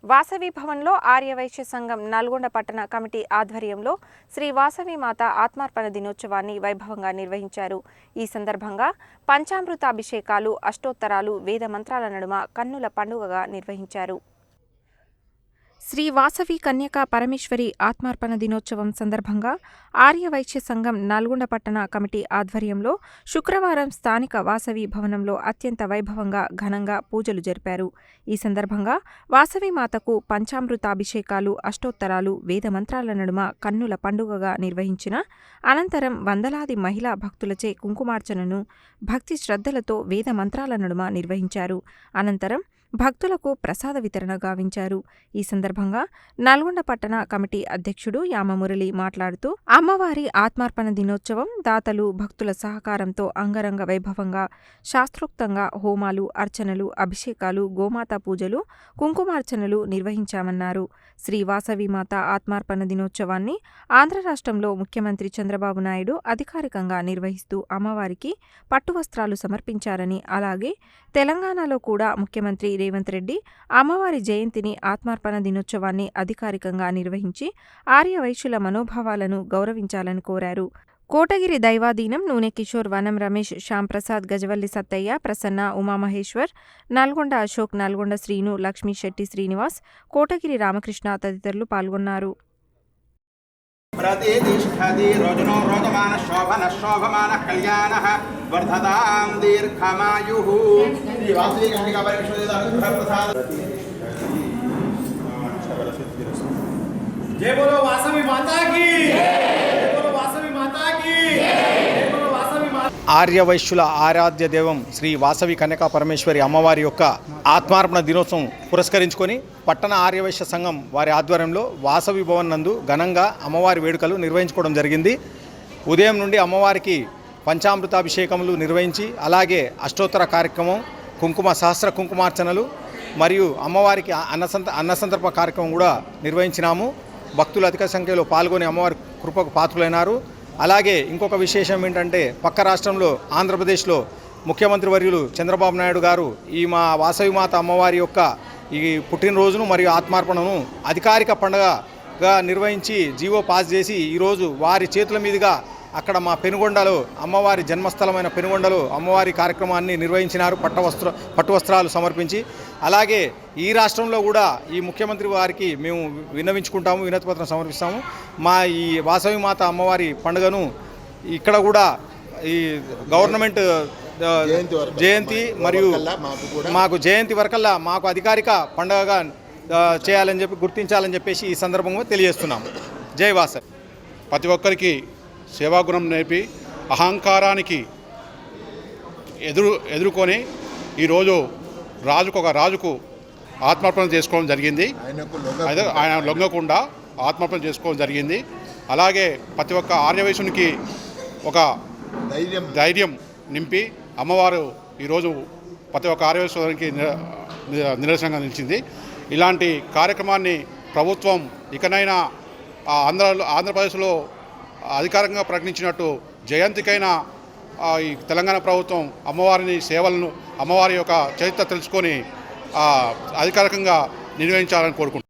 వాసవి భవన్లో ఆర్యవైశ్య సంఘం నల్గొండ పట్టణ కమిటీ ఆధ్వర్యంలో శ్రీ వాసవి మాత ఆత్మార్పణ దినోత్సవాన్ని వైభవంగా నిర్వహించారు. ఈ సందర్భంగా పంచామృతాభిషేకాలు, అష్టోత్తరాలు, వేద మంత్రాల నడుమ కన్నుల పండుగగా నిర్వహించారు. శ్రీ వాసవి కన్యకా పరమేశ్వరి ఆత్మార్పణ దినోత్సవం సందర్భంగా ఆర్యవైశ్య సంఘం నల్గొండ పట్టణ కమిటీ ఆధ్వర్యంలో శుక్రవారం స్థానిక వాసవి భవనంలో అత్యంత వైభవంగా ఘనంగా పూజలు జరిపారు. ఈ సందర్భంగా వాసవి మాతకు పంచామృతాభిషేకాలు, అష్టోత్తరాలు, వేద మంత్రాల నడుమ కన్నుల పండుగగా నిర్వహించిన అనంతరం వందలాది మహిళా భక్తులచే కుంకుమార్చనను భక్తి శ్రద్ధలతో వేద మంత్రాల నడుమ నిర్వహించారు. అనంతరం భక్తులకు ప్రసాద వితరణ గావించారు. ఈ సందర్భంగా నల్గొండ పట్టణ కమిటీ అధ్యక్షుడు యామమురళి మాట్లాడుతూ అమ్మవారి ఆత్మార్పణ దినోత్సవం దాతలు, భక్తుల సహకారంతో అంగరంగ వైభవంగా శాస్త్రోక్తంగా హోమాలు, అర్చనలు, అభిషేకాలు, గోమాత పూజలు, కుంకుమార్చనలు నిర్వహించామన్నారు. శ్రీ వాసవి మాత ఆత్మార్పణ దినోత్సవాన్ని ఆంధ్ర రాష్ట్రంలో ముఖ్యమంత్రి చంద్రబాబు నాయుడు అధికారికంగా నిర్వహిస్తూ అమ్మవారికి పట్టు వస్త్రాలు సమర్పించారని, అలాగే తెలంగాణలో కూడా ముఖ్యమంత్రి రేవంత్ రెడ్డి అమ్మవారి జయంతిని ఆత్మార్పణ దినోత్సవాన్ని అధికారికంగా నిర్వహించి ఆర్యవైశ్యుల మనోభావాలను గౌరవించాలని కోరారు. కోటగిరి దైవాధీనం నూనె కిషోర్, వనం రమేష్, శ్యాంప్రసాద్, గజవల్లి సత్తయ్య, ప్రసన్న, ఉమామహేశ్వర్, నల్గొండ అశోక్, నల్గొండ శ్రీను, లక్ష్మీ శెట్టి శ్రీనివాస్, కోటగిరి రామకృష్ణ తదితరులు పాల్గొన్నారు. प्रतिष्ठति रोजनो रोदमान शोभन शोभमान कल्याणः वर्धतां दीर्घमायुः श्री वासवी कन्यका परमेश्वरी प्रसाद। जय बोलो वासवी माता की, जय बोलो वासवी माता की, जय बोलो वासवी माता। ఆర్యవైశ్యుల ఆరాధ్య దేవం శ్రీ వాసవి కన్యకా పరమేశ్వరి అమ్మవారి యొక్క ఆత్మార్పణ దినోత్సవం పురస్కరించుకొని పట్టణ ఆర్యవైశ్య సంఘం వారి ఆధ్వర్యంలో వాసవి భవన్ నందు ఘనంగా అమ్మవారి వేడుకలు నిర్వహించుకోవడం జరిగింది. ఉదయం నుండి అమ్మవారికి పంచామృతాభిషేకములు నిర్వహించి, అలాగే అష్టోత్తర కార్యక్రమం, సహస్ర కుంకుమార్చనలు మరియు అమ్మవారికి అన్నసంతర్పణ కార్యక్రమం కూడా నిర్వహించినాము. భక్తులు అధిక సంఖ్యలో పాల్గొని అమ్మవారి కృపకు పాత్రులైనారు. అలాగే ఇంకొక విశేషం ఏంటంటే, పక్క రాష్ట్రంలో ఆంధ్రప్రదేశ్లో ముఖ్యమంత్రి వర్యులు చంద్రబాబు నాయుడు గారు ఈ మా వాసవి మాత అమ్మవారి యొక్క ఈ పుట్టినరోజును మరియు ఆత్మార్పణను అధికారిక పండుగగా నిర్వహించి జీవో పాస్ చేసి ఈరోజు వారి చేతుల మీదుగా అక్కడ మా పెనుగొండలో అమ్మవారి జన్మస్థలమైన పెనుగొండలో అమ్మవారి కార్యక్రమాన్ని నిర్వహించినారు, పట్టు వస్త్రాలు సమర్పించి. అలాగే ఈ రాష్ట్రంలో కూడా ఈ ముఖ్యమంత్రి వారికి మేము విన్నవించుకుంటాము, వినతిపత్రం సమర్పిస్తాము. మా ఈ వాసవి మాత అమ్మవారి పండుగను ఇక్కడ కూడా ఈ గవర్నమెంట్ జయంతి మరియు మాకు జయంతి వరకల్లా మాకు అధికారిక పండుగగా చేయాలని చెప్పి, గుర్తించాలని చెప్పేసి ఈ సందర్భంగా తెలియజేస్తున్నాము. జై వాసవి. ప్రతి ఒక్కరికి సేవాగుణం నేర్పి అహంకారానికి ఎదుర్కొని ఈరోజు రాజుకు ఆత్మార్పణ చేసుకోవడం జరిగింది. ఆయన లొంగకుండా ఆత్మార్పణ చేసుకోవడం జరిగింది. అలాగే ప్రతి ఒక్క ఆర్యవైశ్యునికి ఒక ధైర్యం నింపి అమ్మవారు ఈరోజు ప్రతి ఒక్క ఆర్యవైశ్యునికి నిదర్శనంగా నిలిచింది. ఇలాంటి కార్యక్రమాన్ని ప్రభుత్వం ఇకనైనా ఆంధ్రప్రదేశ్లో అధికారికంగా ప్రకటించినట్టు జయంతికైనా ఈ తెలంగాణ ప్రభుత్వం అమ్మవారిని సేవలను, అమ్మవారి యొక్క చరిత్ర తెలుసుకొని అధికారికంగా నిర్వహించాలని కోరుకుంటున్నాను.